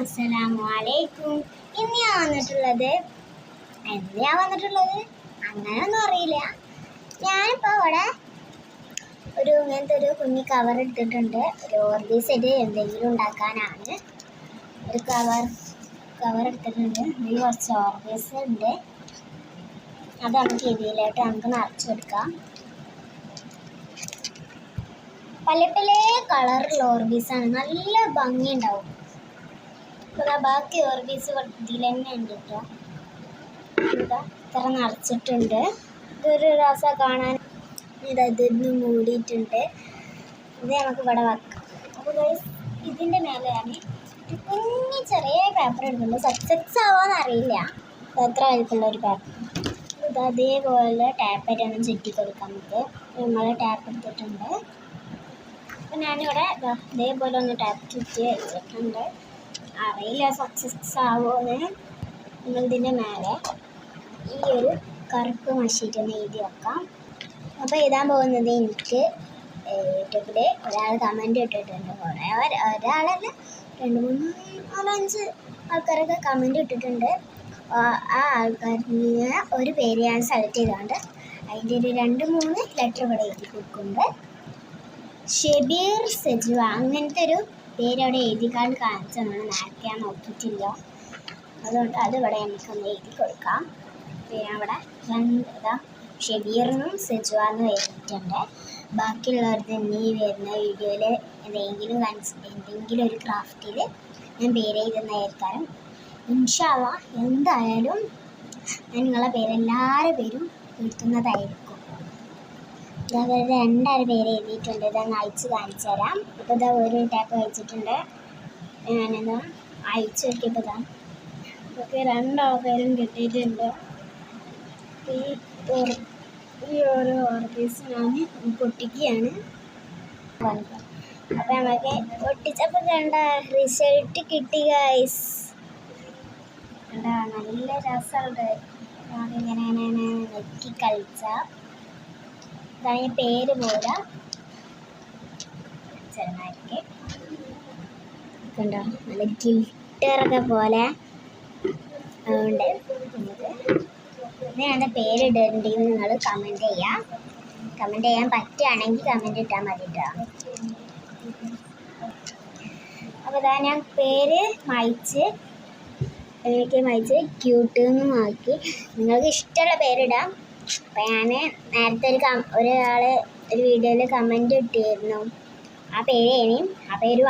അസ്സലാമലൈക്കും. ഇന്ന് ഞാൻ വന്നിട്ടുള്ളത് അങ്ങനെയൊന്നും അറിയില്ല. ഞാനിപ്പോൾ ഇവിടെ ഇങ്ങനത്തെ ഒരു കുഞ്ഞി കവർ എടുത്തിട്ടുണ്ട്. ഒരു ഓർഗീസെറ്റ് എന്തെങ്കിലും ഉണ്ടാക്കാനാണ്. ഒരു കവർ എടുത്തിട്ടുണ്ട്. ഇതിൽ കുറച്ച് ഓർഗീസ് ഉണ്ട്. അത് നമുക്ക് ഇതിലോട്ട് നിറച്ച് കൊടുക്കാം. പല പല കളറുള്ള ഓർഗീസാണ്. നല്ല ഭംഗി ഉണ്ടാവും. ബാക്കി ഓർഗീസ് ഇതിൽ തന്നെ ഉണ്ട് കേട്ടോ. ഇത്ര നിറച്ചിട്ടുണ്ട്. ഇതൊരു രസ കാണാൻ. ഇതിന്ന് മൂടിയിട്ടുണ്ട്. ഇത് നമുക്ക് ഇവിടെ വെക്കാം. അപ്പോൾ ഇതിൻ്റെ മേലെയാണ് കുഞ്ഞി ചെറിയ പേപ്പർ എടുക്കുന്നത്. സക്സസ് ആവാന്ന് അറിയില്ല. എത്ര വലിപ്പമുള്ള ഒരു പേപ്പർ. ഇത് അതേപോലെ ടാപ്പായിട്ടാണ് ചുറ്റി കൊടുക്കാം. നമ്മൾ ടാപ്പ് എടുത്തിട്ടുണ്ട്. അപ്പം ഞാനിവിടെ ഇതേപോലെ ഒന്ന് ടാപ്പ് ചുറ്റി വെച്ചിട്ടുണ്ട്. അറിയില്ല സക്സസ് ആവുമെന്ന്. നമ്മളിതിൻ്റെ മേലെ ഈ ഒരു കറുപ്പ് മഷിയിട്ടൊന്ന് എഴുതി വെക്കാം. അപ്പോൾ എഴുതാൻ പോകുന്നത് എനിക്ക് യൂട്യൂബിൽ ഒരാൾ കമൻറ്റ് ഇട്ടിട്ടുണ്ട്. ഒരാളല്ല, 2, 3, 4, 5 ആൾക്കാരൊക്കെ കമൻറ്റ് ഇട്ടിട്ടുണ്ട്. ആ ആൾക്കാരിന് ഒരു പേര് ഞാൻ സെലക്ട് ചെയ്തുകൊണ്ട് അതിൻ്റെ ഒരു 2-3 ലെറ്റർ ഇവിടെ എഴുതി കൊടുക്കുന്നുണ്ട്. ഷെബീർ സെജുവ അങ്ങനത്തെ ഒരു പേര് അവിടെ എഴുതിക്കാണ്ട് കാണിച്ചാൽ നമ്മൾ നേരത്തെ ഞാൻ നോക്കിയിട്ടില്ല. അതുകൊണ്ട് അതിവിടെ നമുക്കൊന്ന് എഴുതി കൊടുക്കാം. പിന്നെ അവിടെ ഷെബീറിനും സെജുവ എന്നും എഴുതിയിട്ടുണ്ട്. ബാക്കിയുള്ളവർക്ക് ഈ വരുന്ന വീഡിയോയിൽ എന്തെങ്കിലും ഒരു ക്രാഫ്റ്റിൽ ഞാൻ പേര് എഴുതുന്നതായിരിക്കും. ഇൻഷാ അല്ലാഹ് എന്തായാലും ഞാൻ നിങ്ങളെ എല്ലാവരുടെ പേരും എഴുതുന്നതായിരിക്കും. അവരുടെ 2 പേര് എഴുതിയിട്ടുണ്ട്. ഇതൊന്ന് അയച്ച് കാണിച്ചു തരാം. ഇപ്പോൾ ഇതാ ഒരു ടാപ്പ് അയച്ചിട്ടുണ്ട്. ഞാനിതാ അയച്ചു നോക്കിയപ്പോൾ ഇതൊക്കെ 2 പേരും കിട്ടിയിട്ടുണ്ട്. ഈ ഓരോ ഓർഗീസ് ഞാൻ പൊട്ടിക്കുകയാണ്. അപ്പോൾ നമുക്ക് പൊട്ടിച്ചപ്പോൾ റിസൾട്ട് കിട്ടി ഗൈസ്. നല്ല രസമുണ്ട്. ഇങ്ങനെ നെക്കി കളിച്ചാൽ ഇതാണ് പേര് പോലെ ചെറുതാക്കി കണ്ടോ, നല്ല ഗിൽറ്ററൊക്കെ പോലെ. അതുകൊണ്ട് ഇതിനാണ് പേരിടേണ്ടതെന്ന് നിങ്ങൾ കമൻറ്റ് ചെയ്യാൻ പറ്റുകയാണെങ്കിൽ കമൻറ്റ് ഇട്ടാൽ മതി കേട്ടോ. അപ്പോൾ ഇതാ ഞാൻ പേര് മായ്ച്ച് ക്യൂട്ട് എന്നും ആക്കി. നിങ്ങൾക്ക് ഇഷ്ടമുള്ള പേരിടാം. അപ്പോൾ ഞാൻ നേരത്തെ ഒരാൾ ഒരു വീഡിയോയിൽ കമൻറ്റ് ഇട്ടിരുന്നു. ആ പേരും